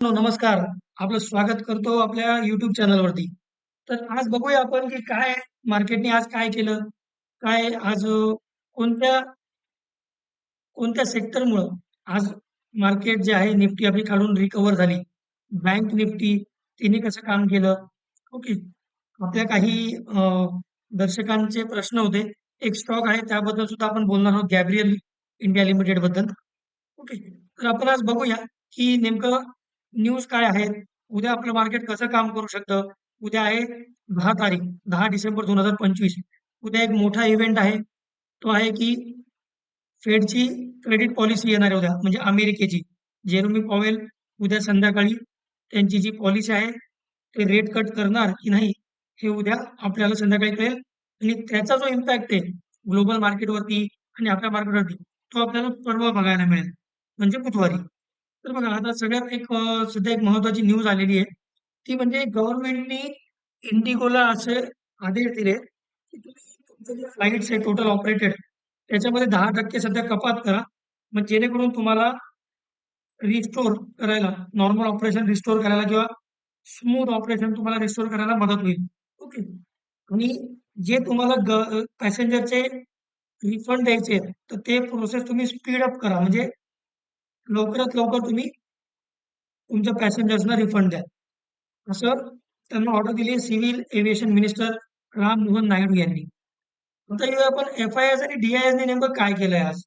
नमस्कार. आपलं स्वागत करतो आपल्या YouTube चॅनलवरती. तर आज बघूया आपण की काय मार्केटने आज काय केलं? काय आज कोणत्या कोणत्या सेक्टरमुळं आज मार्केट जे आहे निफ्टी आपली खालून रिकव्हर झाली. बँक निफ्टी तिने कसं काम केलं? ओके. आपल्या काही दर्शकांचे प्रश्न होते. एक स्टॉक आहे त्याबद्दल सुद्धा आपण बोलणार आहोत गॅब्रियल इंडिया लिमिटेडबद्दल. ओके. तर आपण आज बघूया की नेमकं न्यूज काय आहेत? उद्या आपलं मार्केट कसं काम करू शकतं? उद्या आहे 10 तारीख, 10 डिसेंबर 2025. उद्या एक मोठा इव्हेंट आहे. तो आहे की फेडची क्रेडिट पॉलिसी येणार आहे उद्या, म्हणजे अमेरिकेची. जेरोमी पॉवेल उद्या संध्याकाळी त्यांची जी पॉलिसी आहे, ते रेट कट करणार की नाही, हे उद्या आपल्याला संध्याकाळी कळेल. आणि त्याचा जो इम्पॅक्ट आहे ग्लोबल मार्केटवरती आणि आपल्या मार्केटवरती, तो आपल्याला परवा बघायला मिळेल, म्हणजे बुधवारी. तर बघा आता सगळ्यात एक सध्या एक महत्त्वाची न्यूज आलेली आहे. ती म्हणजे गव्हर्नमेंटनी इंडिगोला असे आदेश दिले, की तुम्ही तुमचे जे फ्लाइट्स आहे टोटल ऑपरेटेड त्याच्यामध्ये 10% सध्या कपात करा. मग जेणेकरून तुम्हाला रिस्टोर करायला, नॉर्मल ऑपरेशन रिस्टोर करायला किंवा स्मूथ ऑपरेशन तुम्हाला रिस्टोर करायला मदत होईल. ओके. आणि जे तुम्हाला पॅसेंजरचे रिफंड द्यायचे आहेत, तर ते प्रोसेस तुम्ही स्पीड अप करा. म्हणजे लवकरात लवकर तुम्ही तुमच्या पॅसेंजर्सना रिफंड द्या. असं त्यांना ऑर्डर दिली आहे civil aviation minister Ram Mohan Naidu यांनी. आता येऊया आपण एफ-आय-एस आणि डी-आय-एसने नेमकं काय केलंय आज?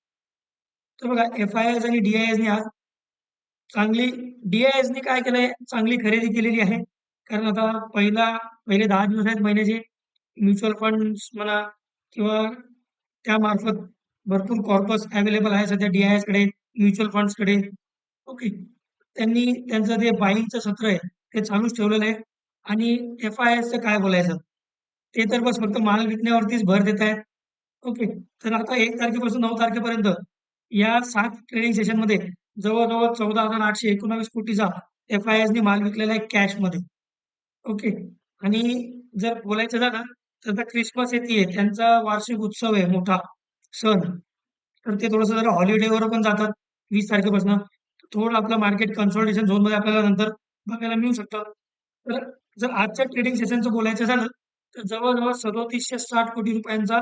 तर बघा एफ-आय-एस आणि डी-आय-एसने आज चांगली डी-आय-एसने काय केलंय? चांगली खरेदी केलेली आहे. कारण आता पहिले 10 दिवस आहेत महिन्याचे म्युच्युअल फंड्स म्हणा किंवा त्यामार्फत भरपूर कॉर्पस अवेलेबल आहे सध्या डी-आय-एसकडे, म्युच्युअल फंड्सकडे. ओके. त्यांनी त्यांचं जे बाईंगचं सत्र आहे, ते चालूच ठेवलेलं आहे आणि एफ-आय-एसचं काय बोलायचं? ते तर बस फक्त माल विकण्यावरतीच भर देत आहेत. ओके. तर आता 1 तारखेपासून 9 तारखेपर्यंत या 7 ट्रेडिंग सेशनमध्ये जवळ-जवळ 14,819 कोटीचा एफ-आय-एसने माल विकलेला आहे कॅशमध्ये. ओके. आणि जर बोलायचं झालं, तर आता ख्रिसमस येतीये. त्यांचा वार्षिक उत्सव आहे मोठा सण. तर ते थोडंसं जरा हॉलिडेवर पण जातात 20 तारखेपासून. थोडं आपलं मार्केट कन्सॉलिडेशन झोनमध्ये आपल्याला नंतर बघायला मिळू शकतं. तर जर आजच्या ट्रेडिंग सेशनचं बोलायचं झालं, तर जवळ-जवळ 3760 कोटी रुपयांचा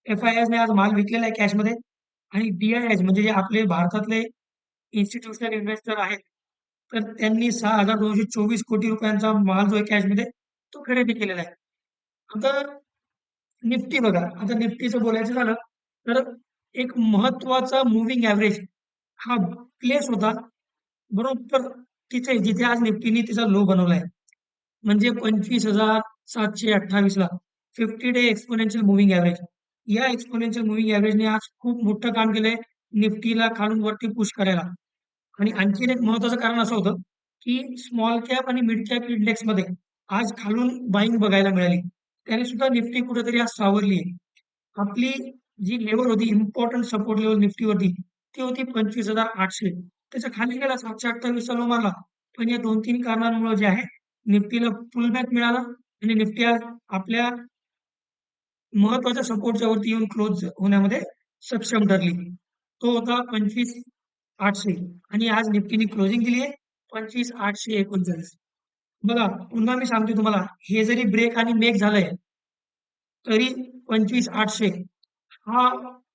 एफ-आय-एसने आज माल विकलेला आहे कॅशमध्ये आणि डी-आय-एस म्हणजे जे आपले भारतातले इन्स्टिट्यूशनल इन्व्हेस्टर आहेत, तर त्यांनी 6,224 कोटी रुपयांचा माल जो आहे कॅशमध्ये तो खरेदी केलेला आहे. आता निफ्टी बघा, आता निफ्टीचं बोलायचं झालं, तर एक महत्त्वाचा मूव्हिंग एव्हरेज हा प्लेस होता बरोबर तिथे जिथे आज निफ्टीने तिचा लो बनवलाय. म्हणजे 25,728 ला 50 डे एक्सपोनेन्शियल मूव्हिंग एव्हरेज. या एक्सपोनेन्शियल मूव्हिंग एव्हरेजने आज खूप मोठं काम केलंय निफ्टीला खालून वरती पुश करायला. आणि आणखीन एक महत्त्वाचं कारण असं होतं, की स्मॉल कॅप आणि मिड कॅप इंडेक्समध्ये आज खालून बाईंग बघायला मिळाली. त्याने सुद्धा निफ्टी कुठेतरी आज सावरली आहे. आपली जी लेव्हल होती इम्पोर्टंट सपोर्ट लेव्हल निफ्टीवरती, ती होती 25,800. त्याच्या खाली गेला 728 चा लो मारला. पण या 2-3 कारणांमुळे जे आहे निफ्टीला पुलबॅक मिळाला आणि निफ्टी आज आपल्या महत्त्वाच्या सपोर्टच्या वरती येऊन क्लोज होण्यामध्ये सक्षम ठरली. तो होता 25,800 आणि आज निफ्टीने क्लोजिंग दिली आहे 25,839. बघा, पुन्हा मी सांगतो तुम्हाला, हे जरी ब्रेक आणि मेक झालंय, तरी 25,800 हा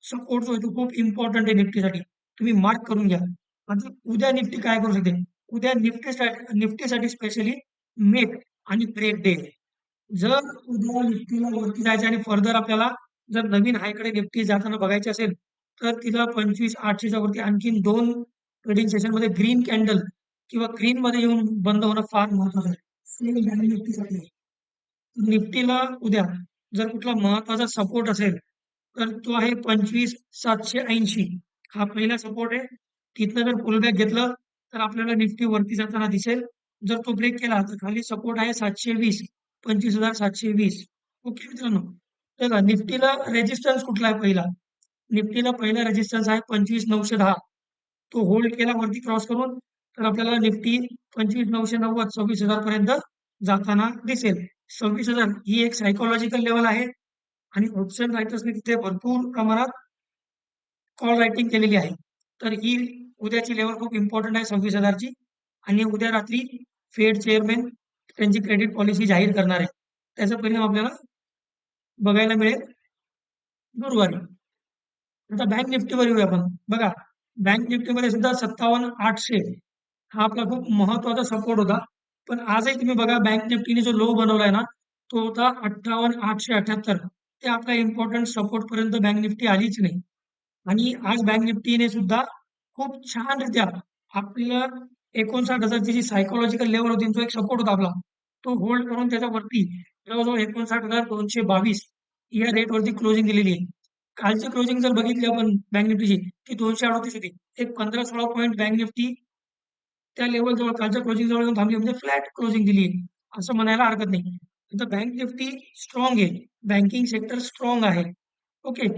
सपोर्ट जो आहे तो खूप इम्पॉर्टंट आहे निफ्टीसाठी. तुम्ही मार्क करून घ्या. आता उद्या निफ्टी काय करू शकते? उद्या निफ्टीसाठी स्पेशली मेक आणि ब्रेक डे. जर उद्या निफ्टीला वरती जायचं आणि फर्दर आपल्याला जर नवीन हायकडे निफ्टी जाताना बघायची असेल, तर तिला 25,800च्या वरती आणखीन 2 ट्रेडिंग सेशनमध्ये ग्रीन कॅन्डल किंवा ग्रीनमध्ये येऊन बंद होणं फार महत्त्वाचं आहे. सेल झाली निफ्टीसाठी. निफ्टीला उद्या जर कुठला महत्त्वाचा सपोर्ट असेल, तर तो आहे 25,780. हा पहिला सपोर्ट आहे. तिथनं जर पुलबॅक घेतलं, तर आपल्याला निफ्टी वरती जाताना दिसेल. जर तो ब्रेक केला, तर खाली सपोर्ट आहे 720, 25,720. ओके मित्रांनो. तर निफ्टीला रेझिस्टन्स कुठला आहे पहिला? निफ्टीला पहिला रेझिस्टन्स आहे 25,910. तो होल्ड केला वरती क्रॉस करून, तर आपल्याला निफ्टी 25,990, 26,000 पर्यंत जाताना दिसेल. 26,000 ही एक सायकॉलॉजिकल लेव्हल आहे आणि ऑप्शन रायटर्सने तिथे भरपूर प्रमाणात कॉल रायटिंग केलेली आहे. तर ही उद्याची लेव्हल खूप इम्पॉर्टंट आहे 26,000 ची. आणि उद्या रात्री फेड चेअरमॅन त्यांची क्रेडिट पॉलिसी जाहीर करणार आहे. त्याचा परिणाम आपल्याला बघायला मिळेल गुरुवारी. आता बँक निफ्टीवर येऊया आपण. बघा, बँक निफ्टीमध्ये सुद्धा 57,800 हा आपला खूप महत्वाचा सपोर्ट होता. पण आजही तुम्ही बघा बँक निफ्टीने जो लो बनवलाय ना, तो होता 58,878. ते आपला इम्पॉर्टंट सपोर्ट पर्यंत बँक निफ्टी आलीच नाही. आणि आज बँक निफ्टीने सुद्धा खूप छानरित्या आपल्याला 59,000ची जी सायकॉलॉजिकल लेवल होती, जो एक सपोर्ट होता आपला, तो होल्ड करून त्याच्यावरती जवळ-जवळ 59,222 या रेटवरती क्लोजिंग दिलेली आहे. कालची क्लोजिंग जर बघितली आपण बँक निफ्टीची, ती 238 होती. एक 15-16 पॉइंट बँक निफ्टी त्या लेवल जवळ कालच्या क्लोजिंग जवळ येऊन थांबली, म्हणजे फ्लॅट क्लोजिंग दिली आहे, असं म्हणायला हरकत नाही. आता बँक निफ्टी स्ट्रॉंग आहे. बँकिंग सेक्टर स्ट्रॉंग आहे. ओके.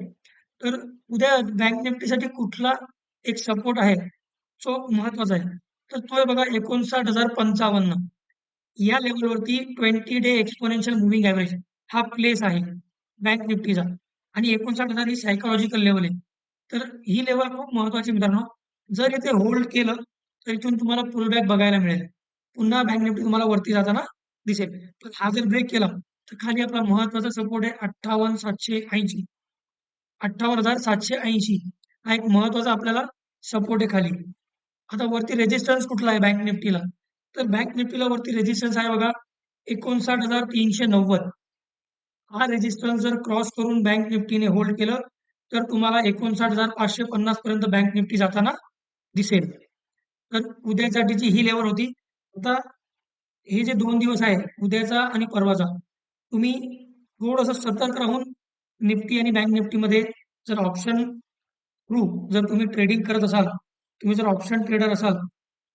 तर उद्या बँक निफ्टीसाठी कुठला एक सपोर्ट आहे, जो महत्वाचा आहे. तर तो आहे बघा 59,055 या लेव्हलवरती 20 डे एक्सपोनेन्शियल मूव्हिंग ॲव्हरेज हा प्लेस आहे बँक निफ्टीचा. आणि 59,000 ही सायकॉलॉजिकल लेवल आहे. तर ही लेवल खूप महत्वाची मित्रांनो. जर इथे होल्ड केलं तर इथून तुम्हाला पुलबॅक बघायला मिळेल. पुन्हा बँक निफ्टी तुम्हाला वरती जाताना दिसेल. पण हा जर ब्रेक केला तर खाली आपला महत्वाचा सपोर्ट आहे 58,780. 58,780 हा एक महत्वाचा आपल्याला सपोर्ट आहे खाली. आता वरती रेजिस्टन्स कुठला आहे बँक निफ्टीला? तर बँक निफ्टीला वरती रेजिस्टन्स आहे बघा 59,390. हा रेजिस्टन्स जर क्रॉस करून बँक निफ्टीने होल्ड केलं तर तुम्हाला 59,550 पर्यंत बँक निफ्टी जाताना दिसेल. तर उद्यासाठीची ही लेवल होती. आता हे जे 2 दिवस आहे, उद्याचा आणि परवाचा, तुम्ही थोडंसं सतर्क राहून निफ्टी आणि बँक निफ्टीमध्ये जर ऑप्शन थ्रू जर तुम्ही ट्रेडिंग करत असाल, तुम्ही जर ऑप्शन ट्रेडर असाल,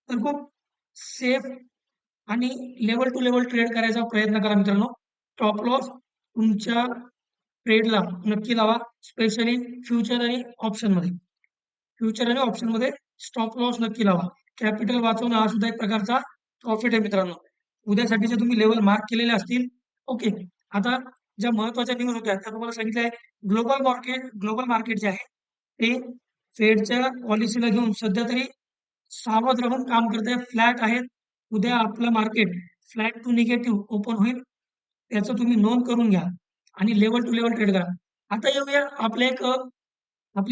तर खूप सेफ आणि लेव्हल टू लेव्हल ट्रेड करायचा प्रयत्न करा मित्रांनो. स्टॉप लॉस तुमच्या ट्रेडला नक्की लावा, स्पेशली फ्युचर आणि ऑप्शनमध्ये. फ्युचर आणि ऑप्शनमध्ये स्टॉप लॉस नक्की लावा. कॅपिटल वाचवणं हा सुद्धा एक प्रकारचा प्रॉफिट आहे मित्रांनो. उद्यासाठीचे तुम्ही लेवल मार्क केलेले असतील. ओके. आता ज्या महत्त्वाच्या न्यूज होत्या त्या तुम्हाला सांगितलं आहे. ग्लोबल मार्केट जे आहे ते फेडच्या पॉलिसीला घेऊन सध्या तरी सावध राहून काम करत आहे. फ्लॅट आहेत. उद्या आपलं market flat to negative open होईल. त्याचं तुम्ही नोंद करून घ्या आणि लेव्हल टू लेव्हल ट्रेड करा. आता येऊया आपले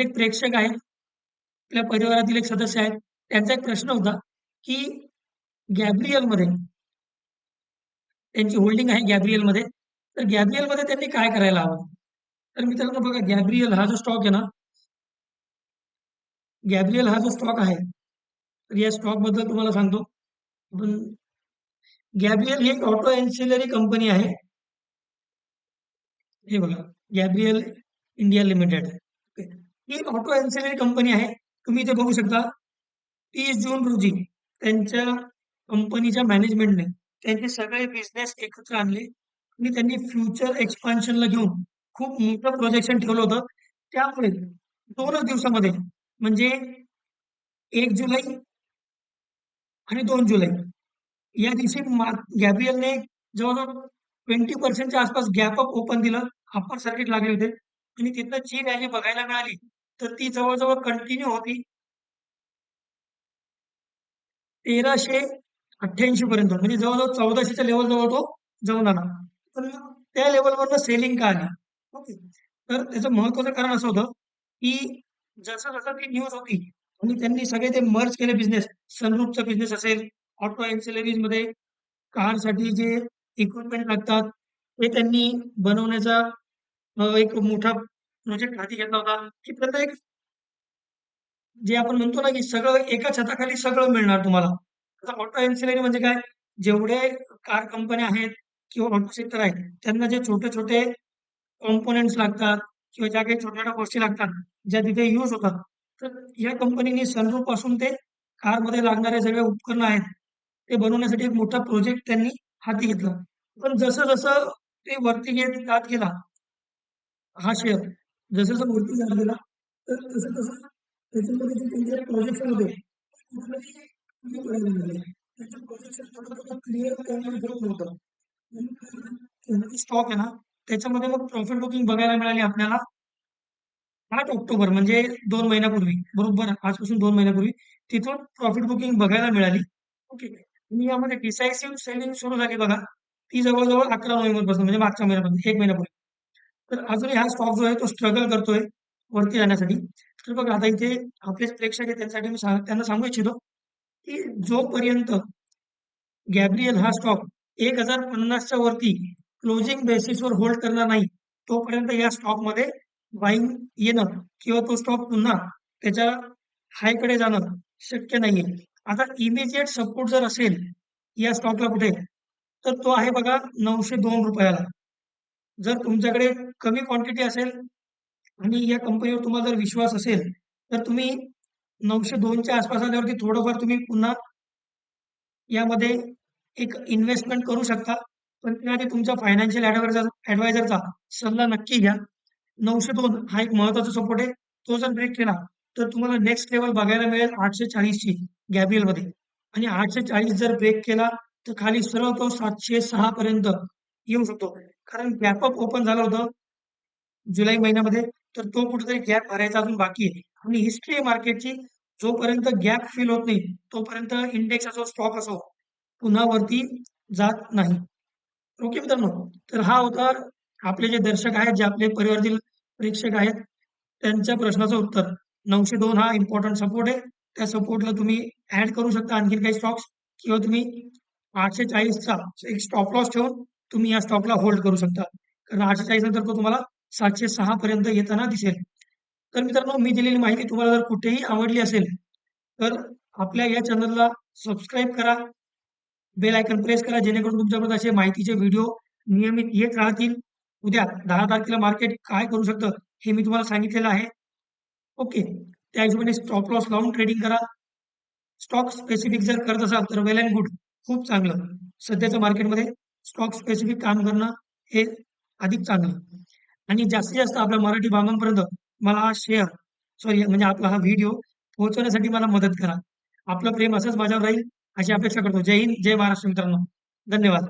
एक प्रेक्षक आहेत. आपल्या परिवारातील एक सदस्य आहेत. त्यांचा एक प्रश्न होता, की गॅब्रियलमध्ये त्यांची होल्डिंग आहे गॅब्रियलमध्ये. तर गॅब्रियलमध्ये त्यांनी काय करायला हवं? तर मित्रांनो बघा गॅब्रियल हा जो स्टॉक आहे ना, गॅब्रियल हा जो स्टॉक आहे, तर या स्टॉकबद्दल तुम्हाला सांगतो. पण गॅब्रियल ही एक ऑटो एन्सिलरी कंपनी आहे. हे बघा, गॅब्रियल इंडिया लिमिटेड. ओके. ही एक ऑटो एन्सिलरी कंपनी आहे. तुम्ही इथे बघू शकता 30 जून रोजी त्यांच्या कंपनीच्या मॅनेजमेंटने त्यांचे सगळे बिझनेस एकत्र आणले आणि त्यांनी फ्युचर एक्सपान्शनला घेऊन खूप मोठं प्रोजेक्शन ठेवलं होतं. त्यामुळे 2च दिवसामध्ये म्हणजे 1 जुलै आणि 2 जुलै या दिवशी गॅब्रियलने जवळ-जवळ 20% च्या आसपास गॅप अप ओपन दिलं. अप्पर सर्किट लागले होते आणि तिथनं जी व्हॅल्यू बघायला मिळाली, तर ती जवळ-जवळ कंटिन्यू होती 1388 पर्यंत. म्हणजे जवळ-जवळ 1400च्या लेव्हल जवळ तो जाऊन आला. पण मग त्या लेव्हलवरनं सेलिंग का आली? ओके. तर त्याचं महत्त्वाचं कारण असं होतं, की जसं-जसं ती न्यूज होती आणि त्यांनी सगळे ते मर्ज केले बिझनेस. सनरूफचा बिझनेस असेल, ऑटो एन्सिलरीजमध्ये कारसाठी जे इक्विपमेंट लागतात, ते त्यांनी बनवण्याचा एक मोठा प्रोजेक्ट हाती घेतला होता, की प्रत्येक जे आपण म्हणतो ना, की सगळं एका छताखाली सगळं मिळणार तुम्हाला. आता ऑटो एन्सिलरी म्हणजे काय? जेवढे कार कंपन्या आहेत किंवा ऑटो सेक्टर आहे, त्यांना जे छोटे-छोटे कॉम्पोनेंट्स लागतात किंवा ज्या काही छोट्या-छोट्या गोष्टी लागतात, ज्या तिथे यूज होतात. तर या कंपनीने सनरूफपासून ते कारमध्ये लागणारे सगळे उपकरणं आहेत, ते बनवण्यासाठी एक मोठा प्रोजेक्ट त्यांनी हाती घेतला. पण जसं-जसं ते वरती जात गेला, हा शेअर जसं-जसं वरती जात गेला, तर तसं-तसं त्याच्यामध्ये जे त्यांचे प्रोजेक्शन होते, कुठेतरी कमी पडायला लागले. त्यांचं प्रोजेक्शन थोडं-थोडं क्लिअर करण्यात होत नव्हतं. स्टॉक आहे ना, त्याच्यामध्ये मग प्रॉफिट बुकिंग बघायला मिळाली आपल्याला 8 ऑक्टोबर म्हणजे 2 महिन्यापूर्वी, बरोबर आजपासून 2 महिन्यापूर्वी तिथून प्रॉफिट बुकिंग बघायला मिळाली. ओके. आणि यामध्ये डिसायसिव्ह सेलिंग सुरू झाली बघा. ती जवळ-जवळ 11 नोव्हेंबरपासून म्हणजे मागच्या महिन्यापासून 1 महिन्यापूर्वी. तर अजूनही हा स्टॉक जो आहे तो स्ट्रगल करतोय वरती जाण्यासाठी. तर बघा आता इथे आपले प्रेक्षक आहेत त्यांच्यासाठी मी त्यांना सांगू इच्छितो, की जोपर्यंत गॅब्रियल हा स्टॉक 1050च्या वरती क्लोजिंग बेसिसवर होल्ड करणार नाही, तोपर्यंत या स्टॉकमध्ये बाईंग येणं किंवा तो स्टॉक पुन्हा त्याच्या हायकडे जाणं शक्य नाहीये. आता इमिजिएट सपोर्ट जर असेल या स्टॉकला कुठे, तर तो आहे बघा ₹902 जर तुमच्याकडे कमी क्वांटिटी असेल आणि या कंपनीवर तुम्हाला जर विश्वास असेल, तर तुम्ही 902 च्या आसपास आल्यावरती थोडंफार तुम्ही पुन्हा यामध्ये एक इन्व्हेस्टमेंट करू शकता. पण त्याआधी तुमच्या फायनान्शियल ॲडवायझरचा सल्ला नक्की घ्या. 902 हा एक महत्त्वाचा सपोर्ट आहे. तो जर ब्रेक केला, तर तुम्हाला नेक्स्ट लेव्हल बघायला मिळेल 840 ची गॅब्रिएलमध्ये आणि 840 जर ब्रेक केला, तर खाली सरळ तो 706 पर्यंत येऊ शकतो. कारण गॅप अप ओपन झालं होतं जुलै महिन्यामध्ये, तर तो कुठेतरी गॅप भरायचा अजून बाकी आहे. आणि हिस्ट्री आहे मार्केटची, जोपर्यंत गॅप फिल होत नाही, तोपर्यंत इंडेक्स असो, स्टॉक असो, पुन्हा वरती जात नाही. ओके मित्रांनो. तर हा होता आपले जे दर्शक आहेत, जे आपले परिवारातील प्रेक्षक आहेत, त्यांच्या प्रश्नाचं उत्तर. 902 हा इम्पोर्टंट सपोर्ट आहे. त्या सपोर्टला तुम्ही ॲड करू शकता आणखीन काही स्टॉक्स किंवा तुम्ही 840 चा एक स्टॉप लॉस ठेवून तुम्ही या स्टॉकला होल्ड करू शकता. कारण 840 नंतर तो तुम्हाला 706 पर्यंत येताना दिसेल. तर मित्रांनो, मी दिलेली माहिती तुम्हाला जर कुठेही आवडली असेल, तर आपल्या या चॅनलला सबस्क्राईब करा. बेल आयकॉन प्रेस करा जेणेकरून तुमच्यापर्यंत असे माहितीचे व्हिडिओ नियमित येत राहतील. उद्या 10 तारखेला मार्केट काय करू शकतं हे मी तुम्हाला सांगितलेलं आहे. ओके. त्या हिशोबाने स्टॉप लॉस लावून ट्रेडिंग करा. स्टॉक स्पेसिफिक जर करत असाल तर वेल एंड गुड. खूप चांगलं. सध्याच्या मार्केटमध्ये स्टॉक स्पेसिफिक काम करणं हे अधिक चांगलं. आणि जास्तीत जास्त आपल्या मराठी बांधवांपर्यंत मला हा म्हणजे आपला हा व्हिडिओ पोहोचवण्यासाठी मला मदत करा. आपलं प्रेम असंच माझ्यावर राहील अशी अपेक्षा करतो. जय हिंद, जय महाराष्ट्र मित्रांनो. धन्यवाद.